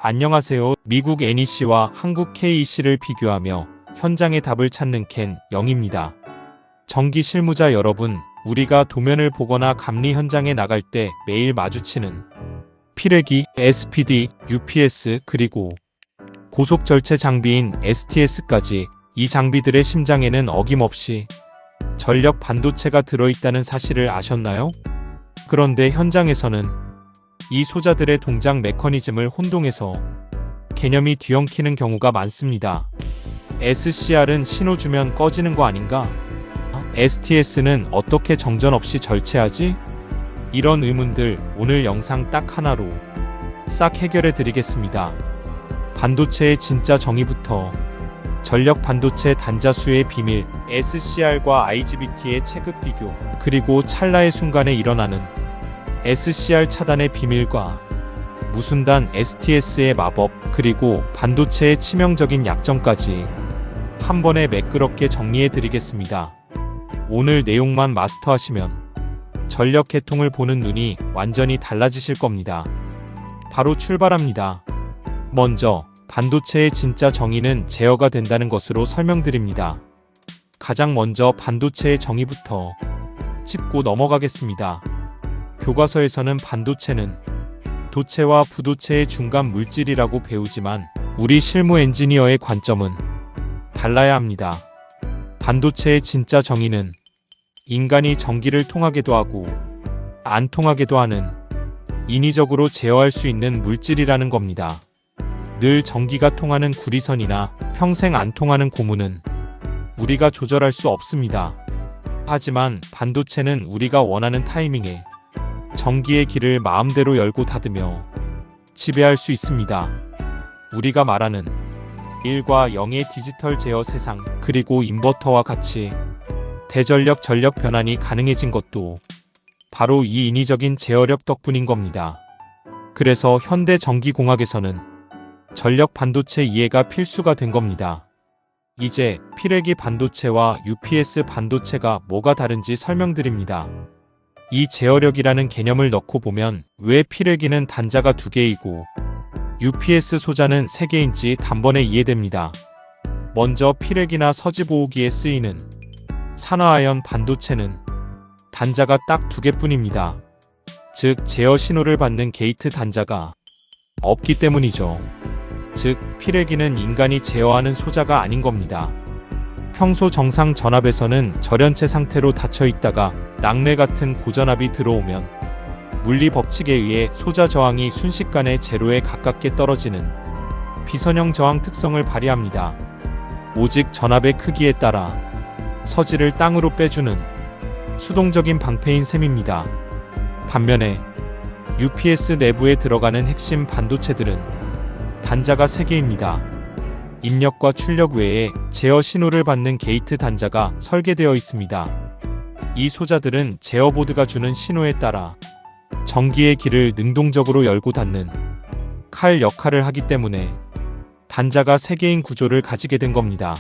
안녕하세요. 미국 NEC와 한국 KEC를 비교하며 현장의 답을 찾는 켄 영입니다. 전기 실무자 여러분, 우리가 도면을 보거나 감리 현장에 나갈 때 매일 마주치는 필외기, SPD, UPS 그리고 고속 절체 장비인 STS까지 이 장비들의 심장에는 어김없이 전력 반도체가 들어있다는 사실을 아셨나요? 그런데 현장에서는 이 소자들의 동작 메커니즘을 혼동해서 개념이 뒤엉키는 경우가 많습니다. SCR은 신호 주면 꺼지는 거 아닌가? STS는 어떻게 정전 없이 절체하지? 이런 의문들 오늘 영상 딱 하나로 싹 해결해 드리겠습니다. 반도체의 진짜 정의부터 전력 반도체 단자수의 비밀, SCR과 IGBT의 체급 비교, 그리고 찰나의 순간에 일어나는 SCR 차단의 비밀과 무순단 STS의 마법, 그리고 반도체의 치명적인 약점까지 한 번에 매끄럽게 정리해 드리겠습니다. 오늘 내용만 마스터하시면 전력 계통을 보는 눈이 완전히 달라지실 겁니다. 바로 출발합니다. 먼저 반도체의 진짜 정의는 제어가 된다는 것으로 설명드립니다. 가장 먼저 반도체의 정의부터 짚고 넘어가겠습니다. 교과서에서는 반도체는 도체와 부도체의 중간 물질이라고 배우지만 우리 실무 엔지니어의 관점은 달라야 합니다. 반도체의 진짜 정의는 인간이 전기를 통하게도 하고 안 통하게도 하는 인위적으로 제어할 수 있는 물질이라는 겁니다. 늘 전기가 통하는 구리선이나 평생 안 통하는 고무는 우리가 조절할 수 없습니다. 하지만 반도체는 우리가 원하는 타이밍에 전기의 길을 마음대로 열고 닫으며 지배할 수 있습니다. 우리가 말하는 1과 0의 디지털 제어 세상, 그리고 인버터와 같이 대전력 전력 변환이 가능해진 것도 바로 이 인위적인 제어력 덕분인 겁니다. 그래서 현대 전기공학에서는 전력 반도체 이해가 필수가 된 겁니다. 이제 필외기 반도체와 UPS 반도체가 뭐가 다른지 설명드립니다. 이 제어력이라는 개념을 넣고 보면 왜 필외기는 단자가 2개이고 UPS 소자는 3개인지 단번에 이해됩니다. 먼저 필외기나 서지보호기에 쓰이는 산화아연 반도체는 단자가 딱 2개뿐입니다. 즉 제어 신호를 받는 게이트 단자가 없기 때문이죠. 즉 필외기는 인간이 제어하는 소자가 아닌 겁니다. 평소 정상 전압에서는 절연체 상태로 닫혀 있다가 낙뢰 같은 고전압이 들어오면 물리 법칙에 의해 소자 저항이 순식간에 제로에 가깝게 떨어지는 비선형 저항 특성을 발휘합니다. 오직 전압의 크기에 따라 서지를 땅으로 빼주는 수동적인 방패인 셈입니다. 반면에 UPS 내부에 들어가는 핵심 반도체들은 단자가 3개입니다. 입력과 출력 외에 제어 신호를 받는 게이트 단자가 설계되어 있습니다. 이 소자들은 제어보드가 주는 신호에 따라 전기의 길을 능동적으로 열고 닫는 칼 역할을 하기 때문에 단자가 3개인 구조를 가지게 된 겁니다.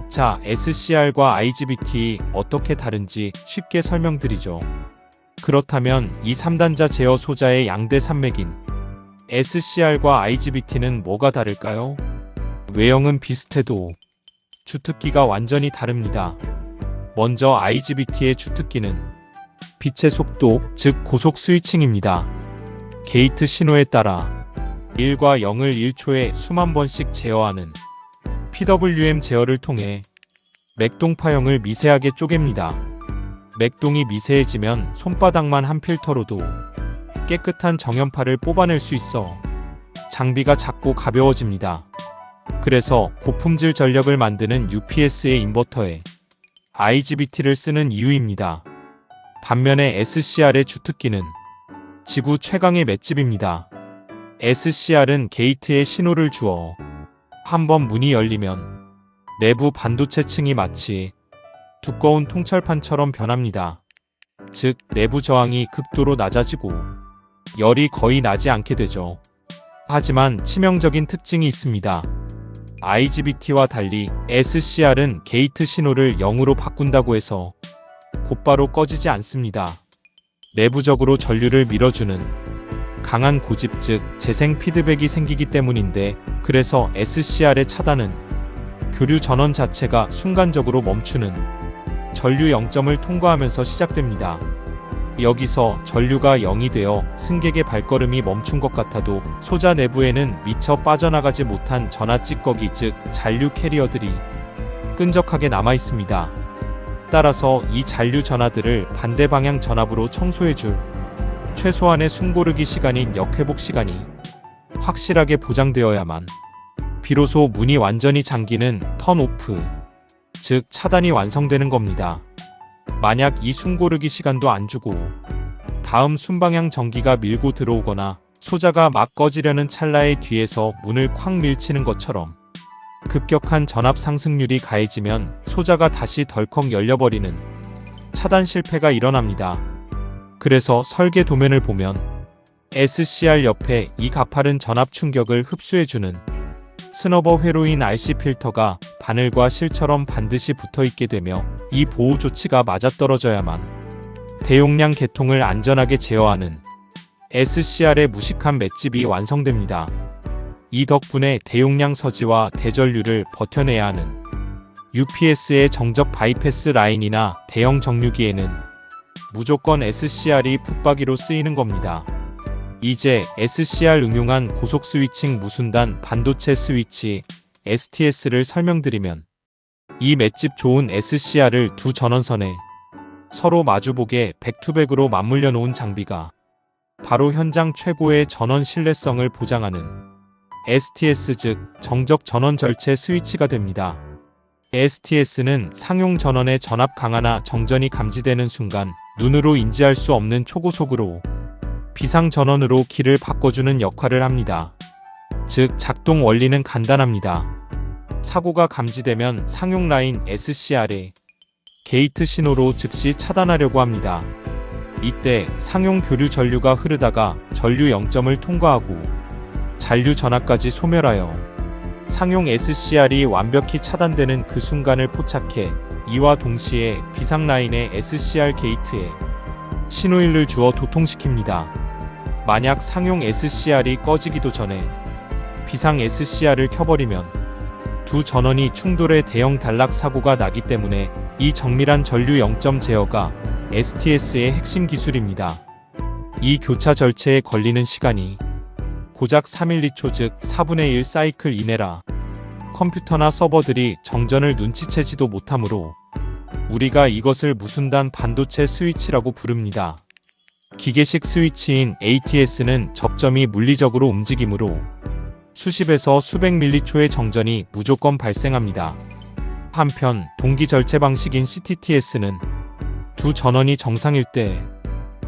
자, SCR과 IGBT 어떻게 다른지 쉽게 설명드리죠. 그렇다면 이 3단자 제어 소자의 양대 산맥인 SCR과 IGBT는 뭐가 다를까요? 외형은 비슷해도 주특기가 완전히 다릅니다. 먼저 IGBT의 주특기는 빛의 속도, 즉 고속 스위칭입니다. 게이트 신호에 따라 1과 0을 1초에 수만 번씩 제어하는 PWM 제어를 통해 맥동파형을 미세하게 쪼갭니다. 맥동이 미세해지면 손바닥만 한 필터로도 깨끗한 정연파를 뽑아낼 수 있어 장비가 작고 가벼워집니다. 그래서 고품질 전력을 만드는 UPS의 인버터에 IGBT를 쓰는 이유입니다. 반면에 SCR의 주특기는 지구 최강의 맷집입니다. SCR은 게이트에 신호를 주어 한번 문이 열리면 내부 반도체 층이 마치 두꺼운 통철판처럼 변합니다. 즉 내부 저항이 극도로 낮아지고 열이 거의 나지 않게 되죠. 하지만 치명적인 특징이 있습니다. IGBT와 달리 SCR은 게이트 신호를 0으로 바꾼다고 해서 곧바로 꺼지지 않습니다. 내부적으로 전류를 밀어주는 강한 고집 즉 재생 피드백이 생기기 때문인데, 그래서 SCR의 차단은 교류 전원 자체가 순간적으로 멈추는 전류 0점을 통과하면서 시작됩니다. 여기서 전류가 0이 되어 승객의 발걸음이 멈춘 것 같아도 소자 내부에는 미처 빠져나가지 못한 전하 찌꺼기 즉 잔류 캐리어들이 끈적하게 남아 있습니다. 따라서 이 잔류 전하들을 반대 방향 전압으로 청소해줄 최소한의 숨고르기 시간인 역회복 시간이 확실하게 보장되어야만 비로소 문이 완전히 잠기는 턴오프, 즉 차단이 완성되는 겁니다. 만약 이 숨고르기 시간도 안 주고 다음 순방향 전기가 밀고 들어오거나 소자가 막 꺼지려는 찰나에 뒤에서 문을 콱 밀치는 것처럼 급격한 전압 상승률이 가해지면 소자가 다시 덜컥 열려버리는 차단 실패가 일어납니다. 그래서 설계 도면을 보면 SCR 옆에 이 가파른 전압 충격을 흡수해주는 스너버 회로인 RC 필터가 바늘과 실처럼 반드시 붙어있게 되며 이 보호 조치가 맞아떨어져야만 대용량 개통을 안전하게 제어하는 SCR의 무식한 맷집이 완성됩니다. 이 덕분에 대용량 서지와 대전류를 버텨내야 하는 UPS의 정적 바이패스 라인이나 대형 정류기에는 무조건 SCR이 붙박이로 쓰이는 겁니다. 이제 SCR 응용한 고속 스위칭 무순단 반도체 스위치 STS를 설명드리면, 이 맷집 좋은 SCR을 두 전원선에 서로 마주보게 백투백으로 맞물려 놓은 장비가 바로 현장 최고의 전원 신뢰성을 보장하는 STS 즉 정적 전원 절체 스위치가 됩니다. STS는 상용 전원의 전압 강화나 정전이 감지되는 순간 눈으로 인지할 수 없는 초고속으로 비상 전원으로 길을 바꿔주는 역할을 합니다. 즉 작동 원리는 간단합니다. 사고가 감지되면 상용 라인 SCR의 게이트 신호로 즉시 차단하려고 합니다. 이때 상용 교류 전류가 흐르다가 전류 0점을 통과하고 잔류 전하까지 소멸하여 상용 SCR이 완벽히 차단되는 그 순간을 포착해 이와 동시에 비상 라인의 SCR 게이트에 신호일을 주어 도통시킵니다. 만약 상용 SCR이 꺼지기도 전에 비상 SCR을 켜버리면 두 전원이 충돌해 대형 단락 사고가 나기 때문에 이 정밀한 전류 0점 제어가 STS의 핵심 기술입니다. 이 교차 절체에 걸리는 시간이 고작 3밀리초 즉 4분의 1 사이클 이내라 컴퓨터나 서버들이 정전을 눈치채지도 못하므로 우리가 이것을 무순단 반도체 스위치라고 부릅니다. 기계식 스위치인 ATS는 접점이 물리적으로 움직이므로 수십에서 수백 밀리초의 정전이 무조건 발생합니다. 한편 동기 절체 방식인 CTTS는 두 전원이 정상일 때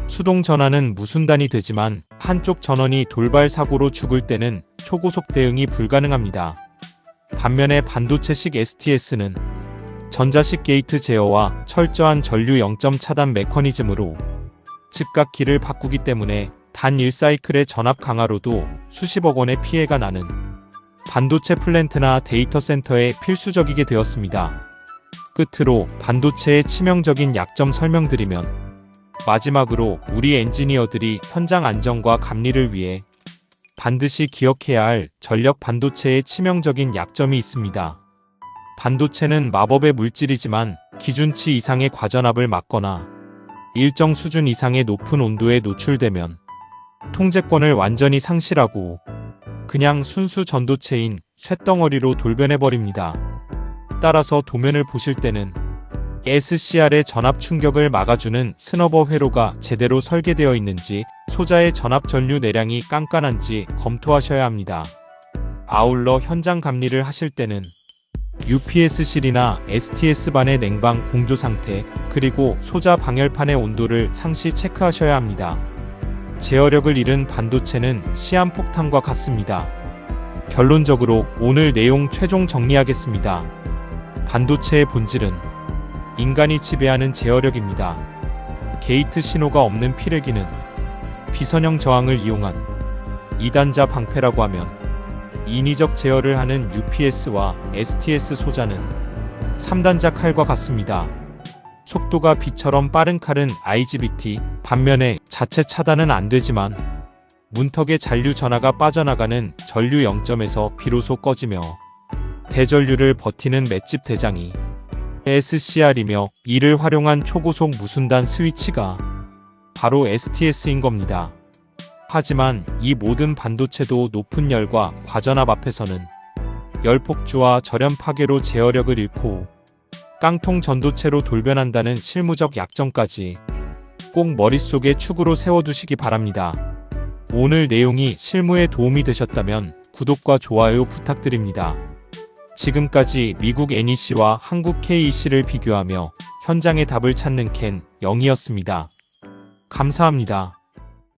수동 전환은 무순단이 되지만 한쪽 전원이 돌발 사고로 죽을 때는 초고속 대응이 불가능합니다. 반면에 반도체식 STS는 전자식 게이트 제어와 철저한 전류 0점 차단 메커니즘으로 즉각 길을 바꾸기 때문에 단 1사이클의 전압 강화로도 수십억 원의 피해가 나는 반도체 플랜트나 데이터 센터에 필수적이게 되었습니다. 끝으로 반도체의 치명적인 약점 설명드리면, 마지막으로 우리 엔지니어들이 현장 안전과 감리를 위해 반드시 기억해야 할 전력 반도체의 치명적인 약점이 있습니다. 반도체는 마법의 물질이지만 기준치 이상의 과전압을 맞거나 일정 수준 이상의 높은 온도에 노출되면 통제권을 완전히 상실하고 그냥 순수 전도체인 쇳덩어리로 돌변해버립니다. 따라서 도면을 보실 때는 SCR의 전압 충격을 막아주는 스너버 회로가 제대로 설계되어 있는지, 소자의 전압 전류 내량이 깐깐한지 검토하셔야 합니다. 아울러 현장 감리를 하실 때는 UPS실이나 STS반의 냉방 공조 상태, 그리고 소자 방열판의 온도를 상시 체크하셔야 합니다. 제어력을 잃은 반도체는 시한폭탄과 같습니다. 결론적으로 오늘 내용 최종 정리하겠습니다. 반도체의 본질은 인간이 지배하는 제어력입니다. 게이트 신호가 없는 피레기는 비선형 저항을 이용한 2단자 방패라고 하면, 인위적 제어를 하는 UPS와 STS 소자는 3단자 칼과 같습니다. 속도가 빛처럼 빠른 칼은 IGBT, 반면에 자체 차단은 안되지만 문턱의 잔류 전하가 빠져나가는 전류 0점에서 비로소 꺼지며 대전류를 버티는 맷집 대장이 SCR이며 이를 활용한 초고속 무순단 스위치가 바로 STS인 겁니다. 하지만 이 모든 반도체도 높은 열과 과전압 앞에서는 열폭주와 절연 파괴로 제어력을 잃고 깡통 전도체로 돌변한다는 실무적 약점까지 꼭 머릿속에 축으로 세워두시기 바랍니다. 오늘 내용이 실무에 도움이 되셨다면 구독과 좋아요 부탁드립니다. 지금까지 미국 NEC와 한국 KEC를 비교하며 현장의 답을 찾는 켄 영이었습니다. 감사합니다.